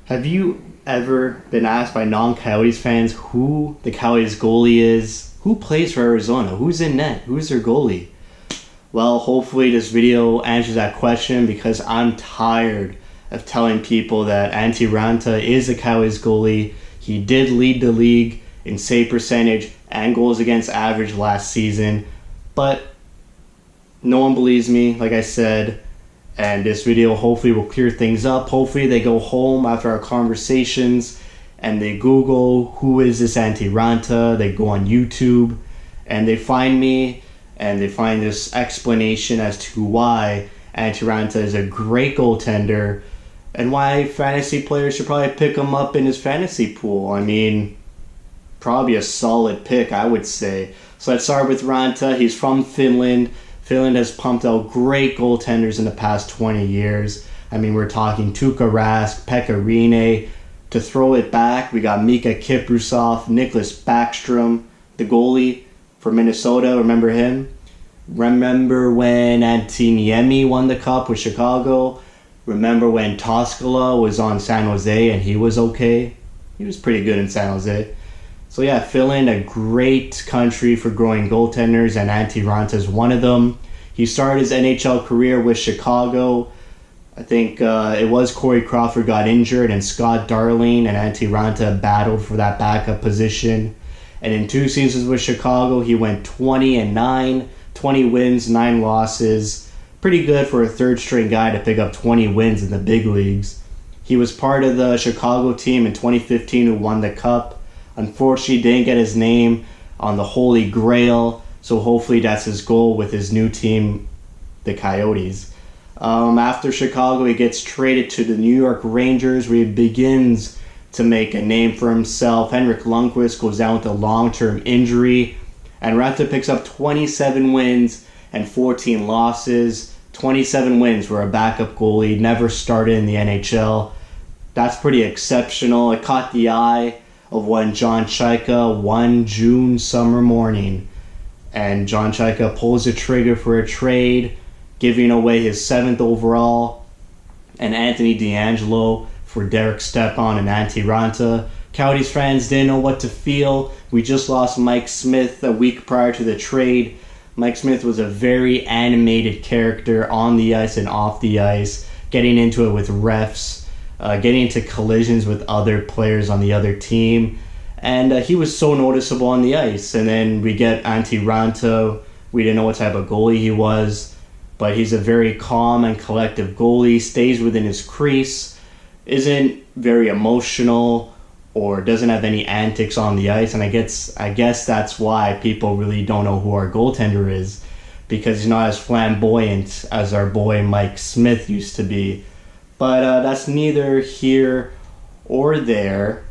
Have you ever been asked by non-Coyotes fans who the Coyotes goalie is? Who plays for Arizona? Who's in net? Who's their goalie? Well, hopefully this video answers that question because I'm tired of telling people that Antti Raanta is the Coyotes goalie. He did lead the league in save percentage and goals against average last season, but no one believes me, like I said. And this video hopefully will clear things up. Hopefully they go home after our conversations and they Google who is this Antti Raanta. They go on YouTube and they find me and they find this explanation as to why Antti Raanta is a great goaltender and why fantasy players should probably pick him up in his fantasy pool. I mean, probably a solid pick, I would say. So let's start with Raanta. He's from Finland. Finland has pumped out great goaltenders in the past 20 years. I mean, we're talking Tuukka Rask, Pekka Rinne. To throw it back, we got Mika Kiprusov, Nicklas Backstrom, the goalie for Minnesota. Remember him? Remember when Antti Niemi won the Cup with Chicago? Remember when Toskala was on San Jose and he was okay? He was pretty good in San Jose. So yeah, Finland, a great country for growing goaltenders, and Antti Raanta is one of them. He started his NHL career with Chicago. I think it was Corey Crawford got injured, and Scott Darling and Antti Raanta battled for that backup position. And in 2 seasons with Chicago, he went 20-9, 20 wins, 9 losses. Pretty good for a third-string guy to pick up 20 wins in the big leagues. He was part of the Chicago team in 2015 who won the Cup. Unfortunately, didn't get his name on the Holy Grail, so hopefully that's his goal with his new team, the Coyotes. After Chicago, he gets traded to the New York Rangers, where he begins to make a name for himself. Henrik Lundqvist goes down with a long-term injury, and Raanta picks up 27 wins and 14 losses. 27 wins for a backup goalie, never started in the NHL. That's pretty exceptional. It caught the eye of one John Chayka one June summer morning. And John Chayka pulls the trigger for a trade, giving away his 7th overall and Anthony DeAngelo for Derek Stepan and Antti Raanta. Coyotes fans didn't know what to feel. We just lost Mike Smith a week prior to the trade. Mike Smith was a very animated character on the ice and off the ice, getting into it with refs, getting into collisions with other players on the other team. And he was so noticeable on the ice. And then we get Antti Raanta. We didn't know what type of goalie he was, but he's a very calm and collective goalie, stays within his crease, isn't very emotional, or doesn't have any antics on the ice. And I guess that's why people really don't know who our goaltender is, because he's not as flamboyant as our boy Mike Smith used to be. But that's neither here or there.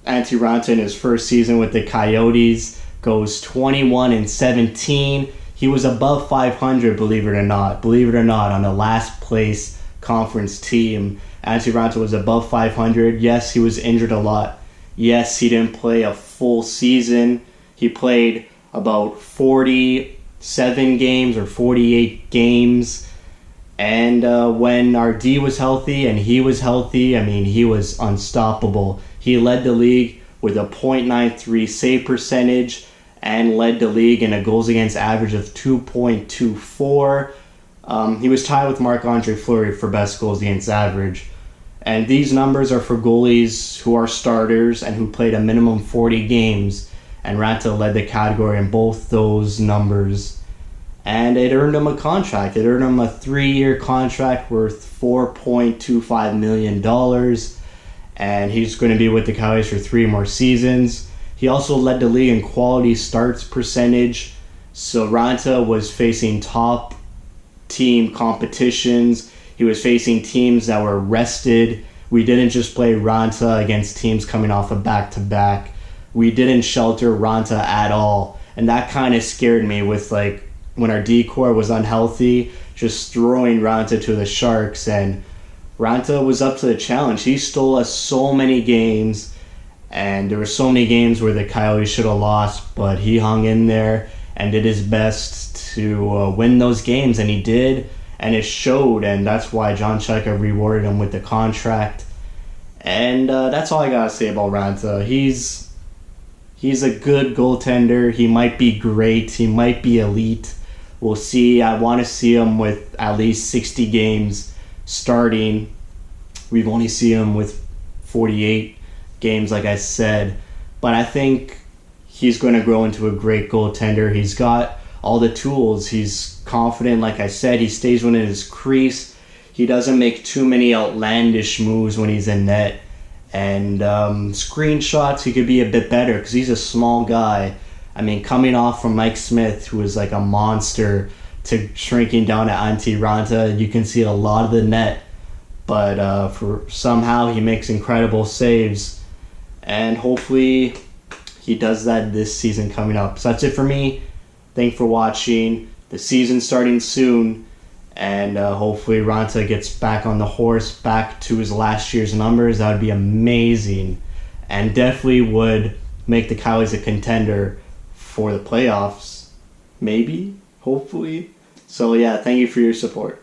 Antti Raanta in his first season with the Coyotes goes 21-17. He was above 500, believe it or not. Believe it or not, on the last place conference team. Antti Raanta was above 500. Yes, he was injured a lot. Yes, he didn't play a full season. He played about 47 games or 48 games. And when our D was healthy and he was healthy, I mean, he was unstoppable. He led the league with a .93 save percentage and led the league in a goals against average of 2.24. He was tied with Marc-Andre Fleury for best goals against average. And these numbers are for goalies who are starters and who played a minimum 40 games. And Raanta led the category in both those numbers. And it earned him a contract. It earned him a 3-year contract worth $4.25 million. And he's going to be with the Coyotes for 3 more seasons. He also led the league in quality starts percentage. So Raanta was facing top team competitions. He was facing teams that were rested. We didn't just play Raanta against teams coming off a back-to-back. We didn't shelter Raanta at all. And that kind of scared me with, like, when our D-core was unhealthy, just throwing Raanta to the Sharks. And Raanta was up to the challenge. He stole us so many games, and there were so many games where the Coyotes should have lost, but he hung in there and did his best to win those games, and he did, and it showed, and that's why John Chayka rewarded him with the contract. And that's all I gotta say about Raanta. He's a good goaltender. He might be great. He might be elite. We'll see. I want to see him with at least 60 games starting. We've only seen him with 48 games, like I said. But I think he's going to grow into a great goaltender. He's got all the tools. He's confident, like I said. He stays within his crease. He doesn't make too many outlandish moves when he's in net. And screenshots, he could be a bit better because he's a small guy. I mean, coming off from Mike Smith, who was like a monster, to shrinking down to Antti Raanta, you can see a lot of the net. But for somehow he makes incredible saves. And hopefully he does that this season coming up. So that's it for me. Thanks for watching. The season's starting soon. And hopefully Raanta gets back on the horse, back to his last year's numbers. That would be amazing. And definitely would make the Coyotes a contender for the playoffs. Maybe. Hopefully. So yeah, thank you for your support.